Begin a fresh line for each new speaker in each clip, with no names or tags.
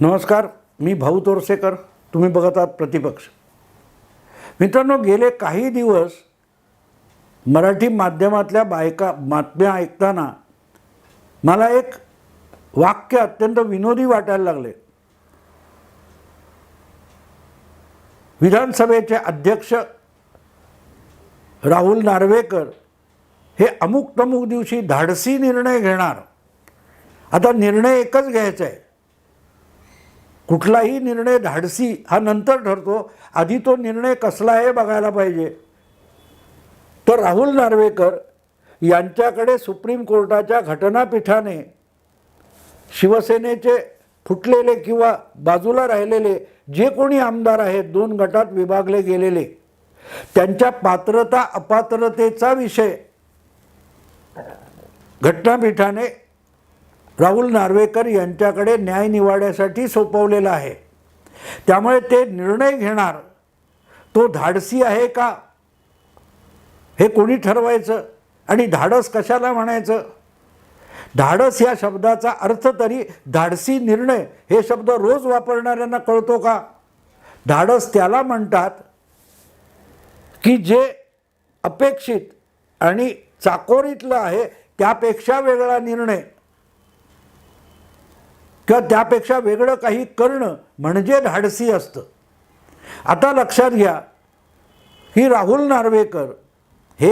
नमस्कार, मी भाऊ तोरसेकर. तुम्ही बघत आहात प्रतिपक्ष. मित्रांनो, गेले काही दिवस मराठी माध्यमातल्या बातम्या ऐकताना मला एक वाक्य अत्यंत विनोदी वाटायला लागले. विधानसभेचे अध्यक्ष राहुल नार्वेकर हे अमुक तमुक दिवशी धाडसी निर्णय घेणार. आता निर्णय एकच घ्यायचा आहे. कुठलाही निर्णय धाडसी हा नंतर ठरतो, आधी तो निर्णय कसला आहे बघायला पाहिजे. तर राहुल नार्वेकर यांच्याकडे सुप्रीम कोर्टाच्या घटनापीठाने शिवसेनेचे फुटलेले किंवा बाजूला राहिलेले जे कोणी आमदार आहेत, दोन गटात विभागले गेलेले, त्यांच्या पात्रता अपात्रतेचा विषय घटनापीठाने राहुल नार्वेकर यांच्याकडे न्याय निवाड्यासाठी सोपवलेला आहे. त्यामुळे ते निर्णय घेणार तो धाडसी आहे का हे कोणी ठरवायचं. आणि धाडस कशाला म्हणायचं? धाडस या शब्दाचा अर्थ तरी धाडसी निर्णय हे शब्द रोज वापरणाऱ्यांना कळतो का? धाडस त्याला म्हणतात की जे अपेक्षित आणि चाकोरीतलं आहे त्यापेक्षा वेगळा निर्णय किंवा त्यापेक्षा वेगळं काही करणं म्हणजे धाडसी असतं. आता लक्षात घ्या, ही राहुल नार्वेकर हे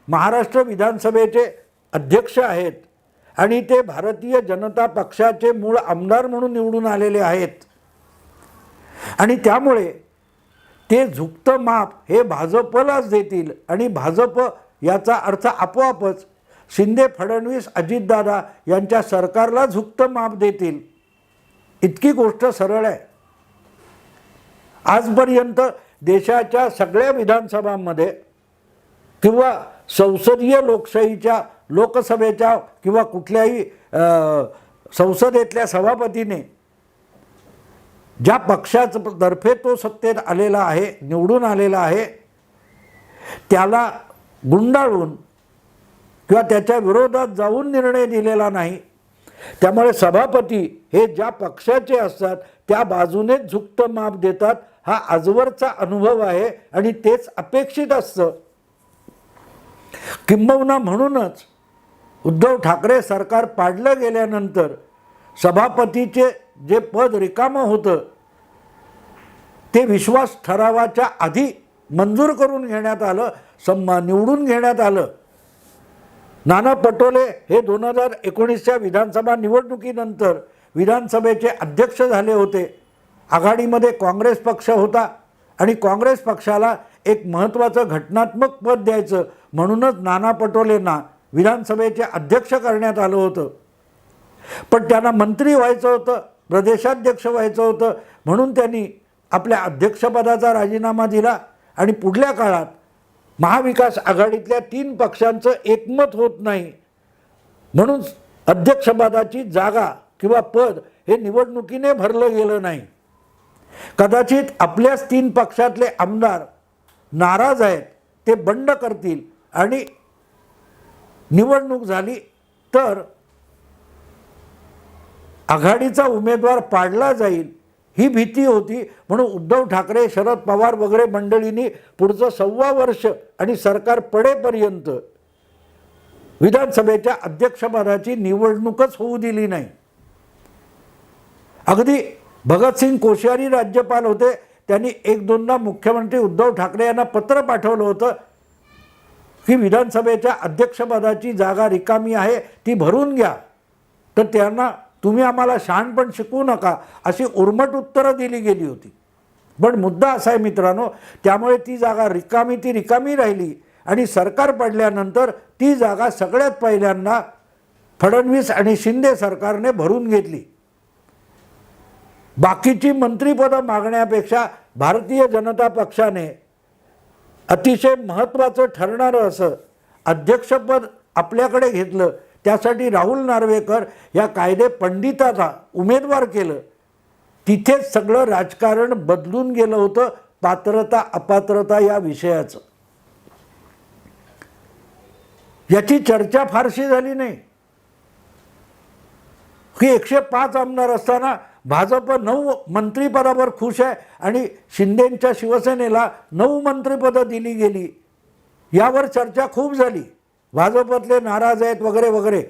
महाराष्ट्र विधानसभेचे अध्यक्ष आहेत आणि ते भारतीय जनता पक्षाचे मूळ आमदार म्हणून निवडून आलेले आहेत. आणि त्यामुळे ते झुकतं माप हे भाजपलाच देतील आणि भाजप याचा अर्थ आपोआपच शिंदे, फडणवीस, अजितदादा यांच्या सरकारला झुकतं माप देतील. इतकी गोष्ट सरळ आहे. आजपर्यंत देशाच्या सगळ्या विधानसभांमध्ये किंवा संसदीय लोकशाहीच्या लोकसभेच्या किंवा कुठल्याही संसदेतल्या सभापतीने ज्या पक्षातर्फे तो सत्तेत आलेला आहे, निवडून आलेला आहे, त्याला गुंडाळून किंवा त्याच्या विरोधात जाऊन निर्णय दिलेला नाही. त्यामुळे सभापती हे ज्या पक्षाचे असतात त्या बाजूनेच झुकतं माप देतात. हा आजवरचा अनुभव आहे आणि तेच अपेक्षित असतं. किंबहुना म्हणूनच उद्धव ठाकरे सरकार पाडलं गेल्यानंतर सभापतीचे जे पद रिकामं होतं ते विश्वास ठरावाच्या आधी मंजूर करून घेण्यात आलं, निवडून घेण्यात आलं. नाना पटोले हे 2019च्या विधानसभा निवडणुकीनंतर विधानसभेचे अध्यक्ष झाले होते. आघाडीमध्ये काँग्रेस पक्ष होता आणि काँग्रेस पक्षाला एक महत्त्वाचं घटनात्मक पद द्यायचं म्हणूनच नाना पटोलेंना विधानसभेचे अध्यक्ष करण्यात आलं होतं. पण त्यांना मंत्री व्हायचं होतं, प्रदेशाध्यक्ष व्हायचं होतं, म्हणून त्यांनी आपल्या अध्यक्षपदाचा राजीनामा दिला आणि पुढल्या काळात महाविकास आघाडीतल्या 3 पक्षांचं एकमत होत नाही म्हणून अध्यक्षपदाची जागा किंवा पद हे निवडणुकीने भरलं गेलं नाही. कदाचित आपल्याच 3 पक्षातले आमदार नाराज आहेत, ते बंड करतील आणि निवडणूक झाली तर आघाडीचा उमेदवार पाडला जाईल ही भीती होती. म्हणून उद्धव ठाकरे, शरद पवार वगैरे मंडळींनी पुढचं 1.25 वर्ष आणि सरकार पडेपर्यंत विधानसभेच्या अध्यक्षपदाची निवडणूकच होऊ दिली नाही. अगदी भगतसिंग कोश्यारी राज्यपाल होते, त्यांनी 1-2दा मुख्यमंत्री उद्धव ठाकरे यांना पत्र पाठवलं होतं की विधानसभेच्या अध्यक्षपदाची जागा रिकामी आहे, ती भरून घ्या. तर त्यांना तुम्ही आम्हाला शहाणपण शिकवू नका अशी उर्मट उत्तरं दिली गेली होती. पण मुद्दा असा आहे मित्रांनो, त्यामुळे ती जागा रिकामी राहिली आणि सरकार पडल्यानंतर ती जागा सगळ्यात पहिल्यांदा फडणवीस आणि शिंदे सरकारने भरून घेतली. बाकीची मंत्रिपदं मागण्यापेक्षा भारतीय जनता पक्षाने अतिशय महत्त्वाचं ठरणारं असं अध्यक्षपद आपल्याकडे घेतलं. त्यासाठी राहुल नार्वेकर या कायदे पंडिताचा उमेदवार केलं. तिथेच सगळं राजकारण बदलून गेलं होतं पात्रता अपात्रता या विषयाचं. याची चर्चा फारशी झाली नाही. की 105 आमदार असताना भाजप 9 मंत्रिपदावर खुश आहे आणि शिंदेंच्या शिवसेनेला 9 मंत्रिपदं दिली गेली, यावर चर्चा खूप झाली. भाजपतले नाराज आहेत वगैरे वगैरे.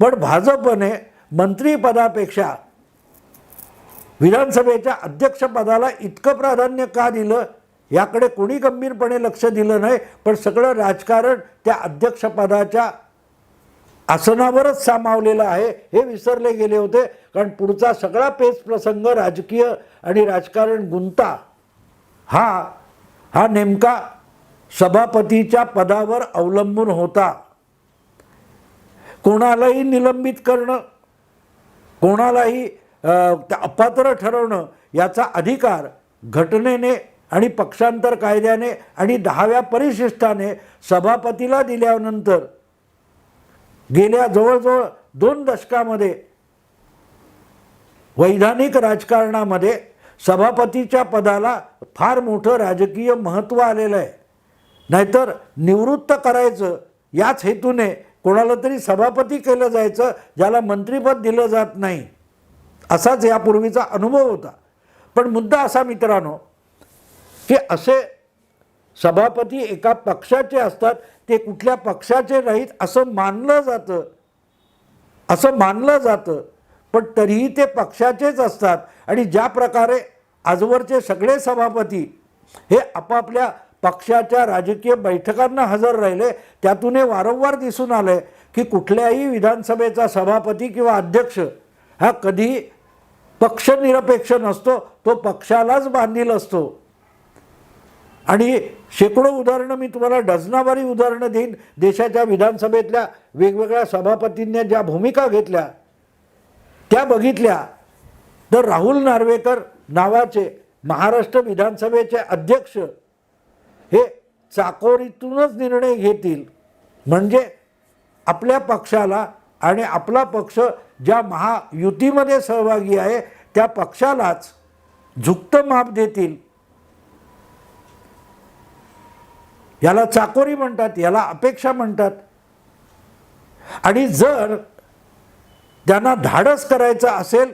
पण भाजपने मंत्रिपदापेक्षा विधानसभेच्या अध्यक्षपदाला इतकं प्राधान्य का दिलं याकडे कोणी गंभीरपणे लक्ष दिलं नाही. पण सगळं राजकारण त्या अध्यक्षपदाच्या आसनावरच सामावलेलं आहे हे विसरले गेले होते. कारण पुढचा सगळा पेच प्रसंग राजकीय आणि राजकारण गुंता हा नेमका सभापतीच्या पदावर अवलंबून होता. कोणालाही निलंबित करणं, कोणालाही अपात्र ठरवणं याचा अधिकार घटनेने आणि पक्षांतर कायद्याने आणि 10व्या परिशिष्टाने सभापतीला दिल्यानंतर गेल्या जवळजवळ 2 दशकामध्ये वैधानिक राजकारणामध्ये सभापतीच्या पदाला फार मोठं राजकीय महत्त्व आलेलं आहे. नाहीतर निवृत्त करायचं याच हेतूने कोणाला तरी सभापती केलं जायचं ज्याला मंत्रिपद दिलं जात नाही, असाच यापूर्वीचा अनुभव होता. पण मुद्दा असा मित्रांनो की असे सभापती एका पक्षाचे असतात, ते कुठल्या पक्षाचे नाहीत असं मानलं जातं. पण तरीही ते पक्षाचेच असतात. आणि ज्या प्रकारे आजवरचे सगळे सभापती हे आपापल्या पक्षाच्या राजकीय बैठकांना हजर राहिले, त्यातून हे वारंवार दिसून आलं की कुठल्याही विधानसभेचा सभापती किंवा अध्यक्ष हा कधी पक्षनिरपेक्ष नसतो, तो पक्षालाच बांधील असतो. आणि शेकडो उदाहरणं मी तुम्हाला डझनावारी उदाहरणं देईन. देशाच्या विधानसभेतल्या वेगवेगळ्या सभापतींनी ज्या भूमिका घेतल्या त्या बघितल्या तर राहुल नार्वेकर नावाचे महाराष्ट्र विधानसभेचे अध्यक्ष हे चाकोरीतूनच निर्णय घेतील. म्हणजे आपल्या पक्षाला आणि आपला पक्ष ज्या महायुतीमध्ये सहभागी आहे त्या पक्षालाच झुकतं माप देतील. याला चाकोरी म्हणतात, याला अपेक्षा म्हणतात. आणि जर त्यांना धाडस करायचं असेल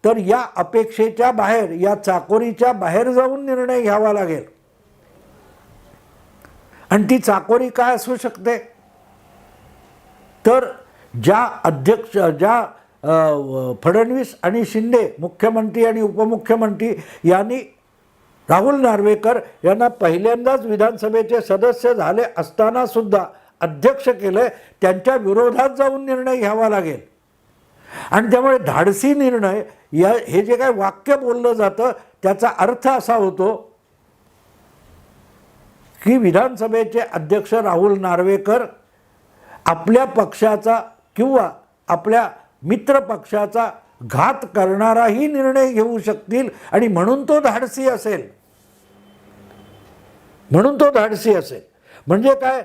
तर या अपेक्षेच्या बाहेर, या चाकोरीच्या बाहेर जाऊन निर्णय घ्यावा लागेल. आणि ती चाकोरी काय असू शकते तर ज्या फडणवीस आणि शिंदे मुख्यमंत्री आणि उपमुख्यमंत्री यांनी राहुल नार्वेकर यांना पहिल्यांदाच विधानसभेचे सदस्य झाले असताना सुद्धा अध्यक्ष केले, त्यांच्या विरोधात जाऊन निर्णय घ्यावा लागेल. आणि त्यामुळे धाडसी निर्णय हे जे काय वाक्य बोललं जातं त्याचा अर्थ असा होतो की विधानसभेचे अध्यक्ष राहुल नार्वेकर आपल्या पक्षाचा किंवा आपल्या मित्र पक्षाचा घात करणाराही निर्णय घेऊ शकतील. आणि म्हणून तो धाडसी असेल. म्हणजे काय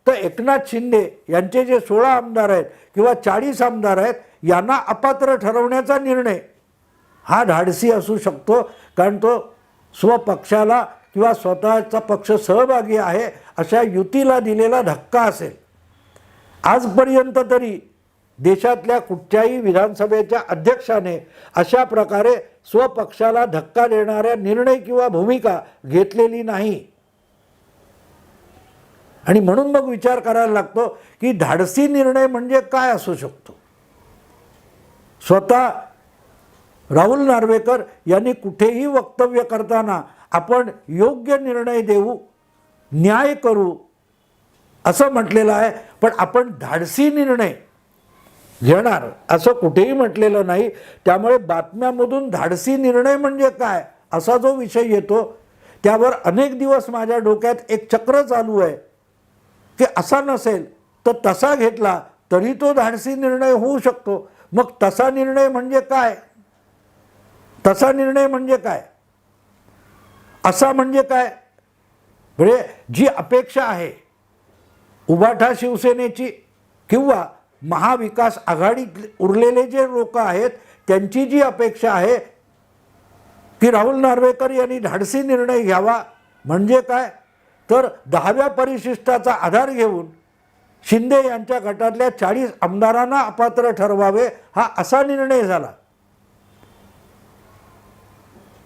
तर एकनाथ शिंदे यांचे जे 16 आमदार आहेत किंवा 40 आमदार आहेत यांना अपात्र ठरवण्याचा निर्णय हा धाडसी असू शकतो. कारण तो स्वपक्षाला किंवा स्वतःचा पक्ष सहभागी आहे अशा युतीला दिलेला धक्का असेल. आजपर्यंत तरी देशातल्या कुठच्याही विधानसभेच्या अध्यक्षाने अशा प्रकारे स्वपक्षाला धक्का देणाऱ्या निर्णय किंवा भूमिका घेतलेली नाही. आणि म्हणून मग विचार करायला लागतो की धाडसी निर्णय म्हणजे काय असू शकतो. स्वतः राहुल नार्वेकर यांनी कुठेही वक्तव्य करताना आपण योग्य निर्णय देऊ, न्याय करू असं म्हटलेलं आहे. पण आपण धाडसी निर्णय घेणार असं कुठेही म्हटलेलं नाही. त्यामुळे बातम्यामधून धाडसी निर्णय म्हणजे काय असा जो विषय येतो त्यावर अनेक दिवस माझ्या डोक्यात एक चक्र चालू आहे की असा नसेल तर तसा घेतला तरी तो धाडसी निर्णय होऊ शकतो. मग तसा निर्णय म्हणजे काय, असा म्हणजे काय. म्हणजे जी अपेक्षा आहे उभाठा शिवसेनेची किंवा महाविकास आघाडीत उरलेले जे लोक आहेत त्यांची जी अपेक्षा आहे की राहुल नार्वेकर यांनी धाडसी निर्णय घ्यावा, म्हणजे काय तर 10व्या परिशिष्टाचा आधार घेऊन शिंदे यांच्या गटातल्या 40 आमदारांना अपात्र ठरवावे हा असा निर्णय झाला.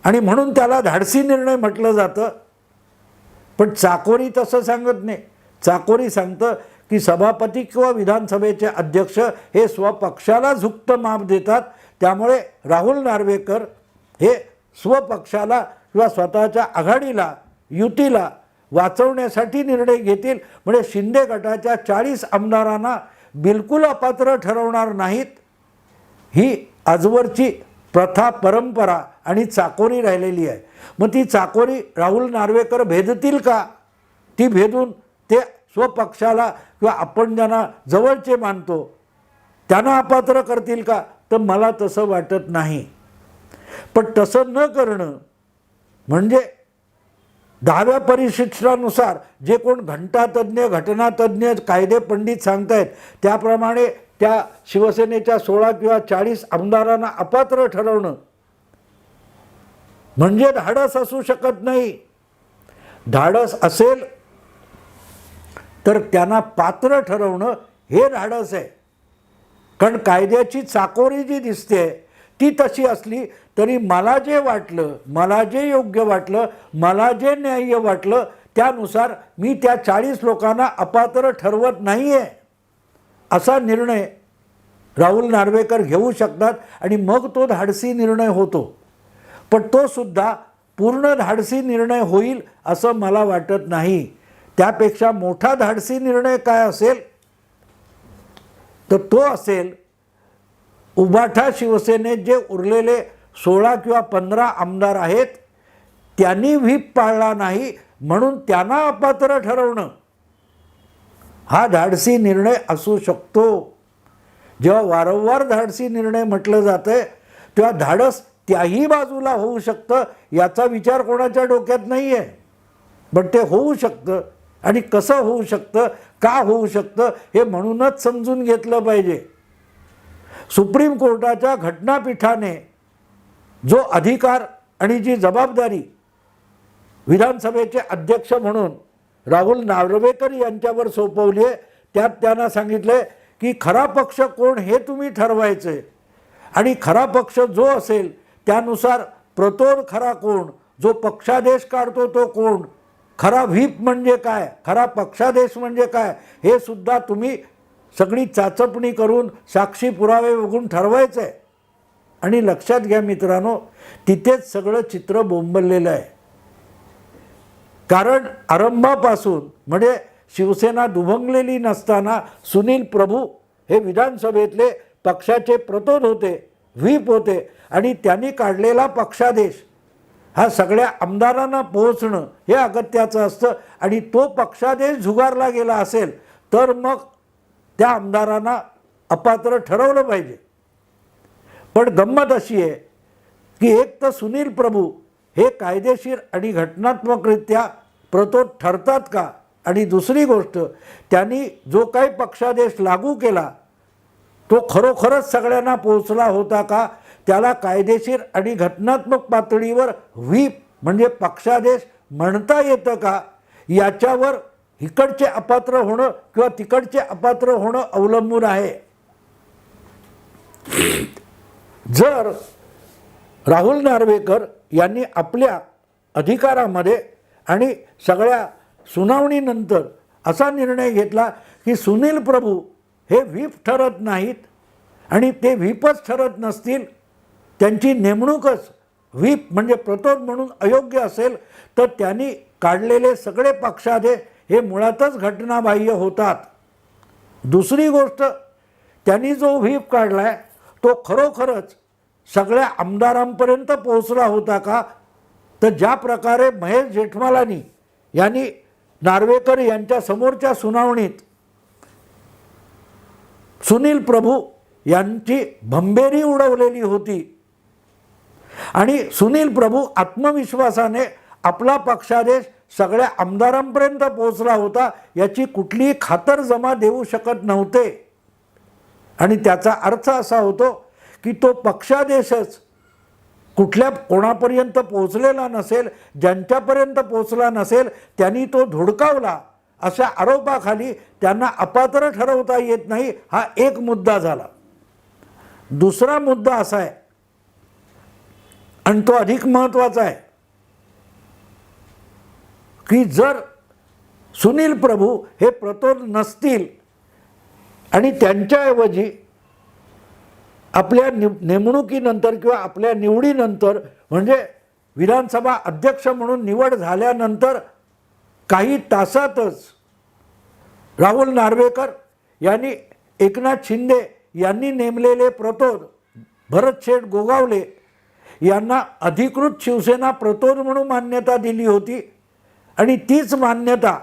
आणि म्हणून त्याला धाडसी निर्णय म्हटलं जातं. पण चाकोरी तसं सांगत नाही. चाकोरी सांगतं की सभापती किंवा विधानसभेचे अध्यक्ष हे स्वपक्षाला झुकतं माप देतात. त्यामुळे राहुल नार्वेकर हे स्वपक्षाला किंवा स्वतःच्या आघाडीला युतीला वाचवण्यासाठी निर्णय घेतील. म्हणजे शिंदे गटाच्या 40 आमदारांना बिलकुल अपात्र ठरवणार नाहीत. ही आजवरची प्रथा परंपरा आणि चाकोरी राहिलेली आहे. मग ती चाकोरी राहुल नार्वेकर भेदतील का? ती भेदून ते स्वपक्षाला किंवा आपण ज्यांना जवळचे मानतो त्यांना अपात्र करतील का? तर मला तसं वाटत नाही. पण तसं न करणं म्हणजे 10व्या परिशिष्टानुसार जे कोण घंटातज्ञ घटनातज्ञ कायदे पंडित सांगतायत त्याप्रमाणे त्या शिवसेनेच्या 16 किंवा 40 आमदारांना अपात्र ठरवणं म्हणजे धाडस असू शकत नाही. धाडस असेल तर त्यांना पात्र ठरवणं हे धाडस आहे. कारण कायद्याची चाकोरी जी दिसते ती तशी असली तरी मला जे वाटलं, मला जे योग्य वाटलं, मला जे न्याय्य वाटलं त्यानुसार मी त्या 40 लोकांना अपात्र ठरवत नाही आहे असा निर्णय राहुल नार्वेकर घेऊ शकतात आणि मग तो धाडसी निर्णय होतो. पण तो सुद्धा पूर्ण धाडसी निर्णय होईल असं मला वाटत नाही. त्यापेक्षा मोठा धाडसी निर्णय काय असेल तर तो असेल उबाठा शिवसेनेत जे उरलेले 16 किंवा 15 आमदार आहेत त्यांनी व्हीप पाळला नाही म्हणून त्यांना अपात्र ठरवणं हा धाडसी निर्णय असू शकतो. जेव्हा वारंवार धाडसी निर्णय म्हटलं जातंय तेव्हा धाडस त्याही बाजूला होऊ शकतं याचा विचार कोणाच्या डोक्यात नाही आहे. पण ते होऊ शकतं आणि कसं होऊ शकतं, का होऊ शकतं हे म्हणूनच समजून घेतलं पाहिजे. सुप्रीम कोर्टाच्या घटनापीठाने जो अधिकार आणि जी जबाबदारी विधानसभेचे अध्यक्ष म्हणून राहुल नार्वेकर यांच्यावर सोपवली आहे त्यात त्यांना सांगितले की खरा पक्ष कोण हे तुम्ही ठरवायचे आणि खरा पक्ष जो असेल त्यानुसार प्रतोद खरा कोण, जो पक्षादेश काढतो तो कोण, खरा व्हीप म्हणजे काय, खरा पक्षादेश म्हणजे काय हे सुद्धा तुम्ही सगळी चाचपणी करून साक्षी पुरावे बघून ठरवायचं आहे. आणि लक्षात घ्या मित्रांनो, तिथेच सगळं चित्र बोंबललेलं आहे. कारण आरंभापासून म्हणजे शिवसेना दुभंगलेली नसताना सुनील प्रभू हे विधानसभेतले पक्षाचे प्रतोद होते, व्हीप होते आणि त्यांनी काढलेला पक्षादेश हा सगळ्या आमदारांना पोहोचणं हे अगत्याचं असतं. आणि तो पक्षादेश झुगारला गेला असेल तर मग त्या आमदारांना अपात्र ठरवलं पाहिजे. पण गंमत अशी आहे की एक तर सुनील प्रभू हे कायदेशीर आणि घटनात्मकरित्या प्रतोद ठरतात का, आणि दुसरी गोष्ट त्यांनी जो काही पक्षादेश लागू केला तो खरोखरच सगळ्यांना पोहोचला होता का, त्याला कायदेशीर आणि घटनात्मक पातळीवर व्हीप म्हणजे पक्षादेश म्हणता येतं का, याच्यावर इकडचे अपात्र होणं किंवा तिकडचे अपात्र होणं अवलंबून आहे. जर राहुल नार्वेकर यांनी आपल्या अधिकारामध्ये आणि सगळ्या सुनावणीनंतर असा निर्णय घेतला की सुनील प्रभू हे व्हीप ठरत नाहीत आणि ते व्हीपच ठरत नसतील, त्यांची नेमणूकच व्हीप म्हणजे प्रतोद म्हणून अयोग्य असेल तर त्यांनी काढलेले सगळे पक्षादेश हे मुळातच घटनाबाह्य होतात. दुसरी गोष्ट, त्यांनी जो व्हीप काढला आहे तो खरोखरच सगळ्या आमदारांपर्यंत पोहोचला होता का, तर ज्या प्रकारे महेश जेठमलानी यांनी नार्वेकर यांच्या समोरच्या सुनावणीत सुनील प्रभू यांची भंबेरी उडवलेली होती आणि सुनील प्रभू आत्मविश्वासाने आपला पक्षादेश सगळ्या आमदारांपर्यंत पोहोचला होता याची कुठलीही खातरजमा देऊ शकत नव्हते. आणि त्याचा अर्थ असा होतो की तो पक्षादेशच कुठल्या कोणापर्यंत पोहोचलेला नसेल, ज्यांच्यापर्यंत पोहोचला नसेल त्यांनी तो धुडकावला अशा आरोपाखाली त्यांना अपात्र ठरवता येत नाही. हा एक मुद्दा झाला. दुसरा मुद्दा असा आहे आणि तो अधिक महत्त्वाचा आहे की जर सुनील प्रभू हे प्रतोद नसतील आणि त्यांच्याऐवजी आपल्या नेमणुकीनंतर किंवा आपल्या निवडीनंतर म्हणजे विधानसभा अध्यक्ष म्हणून निवड झाल्यानंतर काही तासातच राहुल नार्वेकर यांनी एकनाथ शिंदे यांनी नेमलेले प्रतोद भरतशेठ गोगावले यांना अधिकृत शिवसेना प्रतोद म्हणून मान्यता दिली होती आणि तीच मान्यता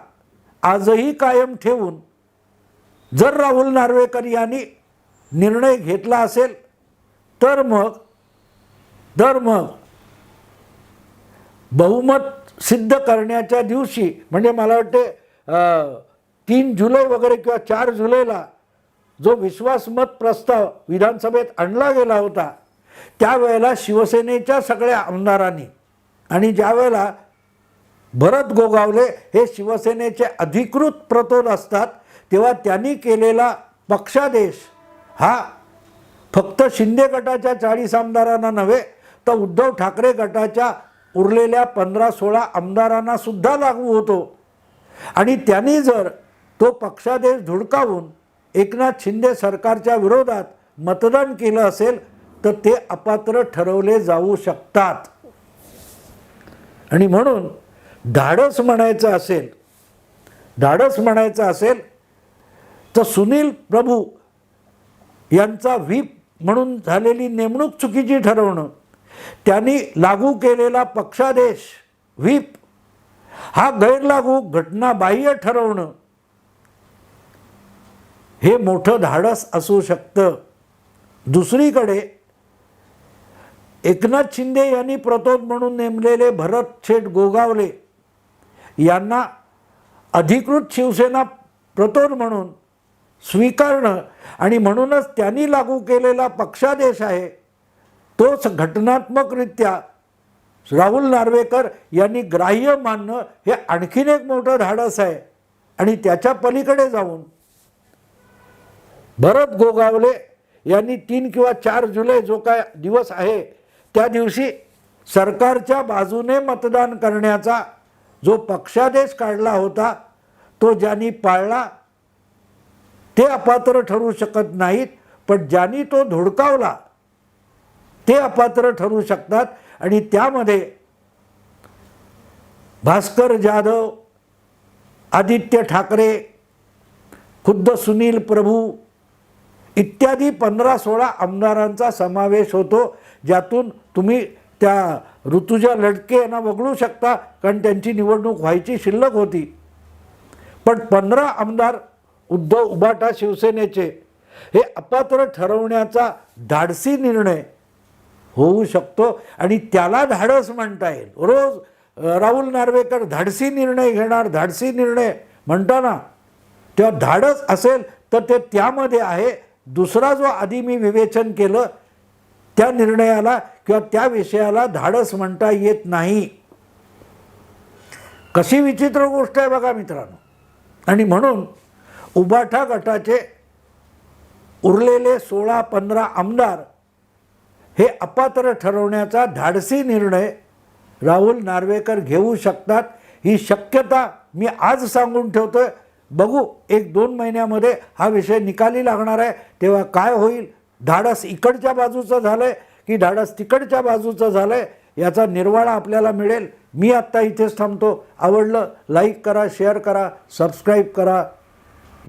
आजही कायम ठेवून जर राहुल नार्वेकर यांनी निर्णय घेतला असेल तर मग बहुमत सिद्ध करण्याच्या दिवशी म्हणजे मला वाटते 3 जुलै वगैरे किंवा 4 जुलैला जो विश्वासमत प्रस्ताव विधानसभेत आणला गेला होता त्यावेळेला शिवसेनेच्या सगळ्या आमदारांनी आणि ज्यावेळेला भरत गोगावले हे शिवसेनेचे अधिकृत प्रतोद असतात तेव्हा त्यांनी केलेला पक्षादेश हा फक्त शिंदे गटाच्या 40 आमदारांना नव्हे तर उद्धव ठाकरे गटाच्या उरलेल्या 15-16 आमदारांना सुद्धा लागू होतो आणि त्यांनी जर तो पक्षादेश धुडकावून एकनाथ शिंदे सरकारच्या विरोधात मतदान केलं असेल तर ते अपात्र ठरवले जाऊ शकतात. आणि म्हणून धाडस म्हणायचं असेल तर सुनील प्रभू यांचा व्हीप म्हणून झालेली नेमणूक चुकीची ठरवणं, त्यांनी लागू केलेला पक्षादेश व्हीप हा गैरलागू घटनाबाह्य ठरवणं हे मोठं धाडस असू शकतं. दुसरीकडे एकनाथ शिंदे यांनी प्रतोद म्हणून नेमलेले भरतशेठ गोगावले यांना अधिकृत शिवसेना प्रतोद म्हणून स्वीकारणं आणि म्हणूनच त्यांनी लागू केलेला पक्षादेश आहे तोच घटनात्मकरित्या राहुल नार्वेकर यांनी ग्राह्य मानणं हे आणखीन एक मोठं धाडस आहे. आणि त्याच्या पलीकडे जाऊन भरत गोगावले यांनी 3 किंवा 4 जुलै जो काय दिवस आहे त्या दिवशी सरकारच्या बाजूने मतदान करण्याचा जो पक्षादेश काढला होता तो ज्यांनी पाळला ते अपात्र ठरू शकत नाहीत, पण ज्यांनी तो धुडकावला ते अपात्र ठरू शकतात. आणि त्यामध्ये भास्कर जाधव, आदित्य ठाकरे, खुद्द सुनील प्रभू इत्यादी 15-16 आमदारांचा समावेश होतो, ज्यातून तुम्ही त्या ऋतुजा लडके यांना वगळू शकता कारण त्यांची निवडणूक व्हायची शिल्लक होती. पण 15 आमदार उद्धव उबाटा शिवसेनेचे हे अपात्र ठरवण्याचा धाडसी निर्णय होऊ शकतो आणि त्याला धाडस म्हणता येईल. रोज राहुल नार्वेकर धाडसी निर्णय घेणार, धाडसी निर्णय म्हणताना तेव्हा धाडस असेल तर ते त्यामध्ये आहे. दुसरा जो आधी मी विवेचन केलं त्या निर्णयाला किंवा त्या विषयाला धाडस म्हणता येत नाही. कशी विचित्र गोष्ट आहे बघा मित्रांनो. आणि म्हणून उबाठा गटाचे उरलेले 16-15 आमदार हे अपात्र ठरवण्याचा धाडसी निर्णय राहुल नार्वेकर घेऊ शकतात. ही शक्यता मी आज सांगून ठेवतोय. बघू 1-2 महिन्यामध्ये हा विषय निकाली लागणार आहे, तेव्हा काय होईल, धाडस इकडच्या बाजूचं झालं आहे की धाडस तिकडच्या बाजूचं झालं आहे याचा निर्वाळा आपल्याला मिळेल. मी आत्ता इथेच थांबतो. आवडलं लाईक करा, शेअर करा, सबस्क्राईब करा.